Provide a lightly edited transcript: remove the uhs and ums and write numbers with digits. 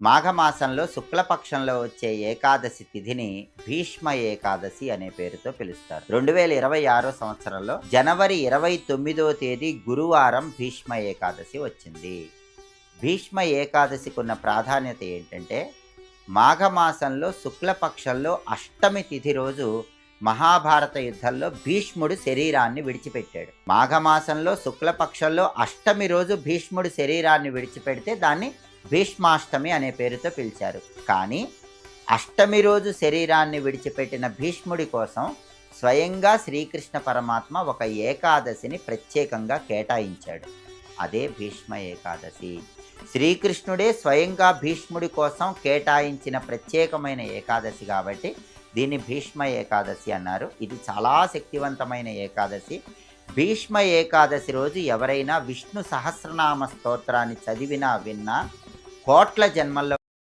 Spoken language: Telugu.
మాఘమాసంలో శుక్లపక్షంలో వచ్చే ఏకాదశి తిథిని భీష్మ ఏకాదశి అనే పేరుతో పిలుస్తారు. 2026 సంవత్సరంలో జనవరి 29వ తేదీ గురువారం భీష్మ ఏకాదశి వచ్చింది. భీష్మ ఏకాదశికి ఉన్న ప్రాధాన్యత ఏంటంటే, మాఘమాసంలో శుక్లపక్షంలో అష్టమి తిథి రోజు మహాభారత యుద్ధంలో భీష్ముడు శరీరాన్ని విడిచిపెట్టాడు. మాఘమాసంలో శుక్లపక్షంలో అష్టమి రోజు భీష్ముడు శరీరాన్ని విడిచిపెడితే దాన్ని భీష్మాష్టమి అనే పేరుతో పిలిచారు. కానీ అష్టమి రోజు శరీరాన్ని విడిచిపెట్టిన భీష్ముడి కోసం స్వయంగా శ్రీకృష్ణ పరమాత్మ ఒక ఏకాదశిని ప్రత్యేకంగా కేటాయించాడు. అదే భీష్మ ఏకాదశి. శ్రీకృష్ణుడే స్వయంగా భీష్ముడి కోసం కేటాయించిన ప్రత్యేకమైన ఏకాదశి కాబట్టి దీన్ని భీష్మ ఏకాదశి అన్నారు. ఇది చాలా శక్తివంతమైన ఏకాదశి. భీష్మ ఏకాదశి రోజు ఎవరైనా విష్ణు సహస్రనామ స్తోత్రాన్ని చదివినా విన్నా కోట్ల జన్మల్లో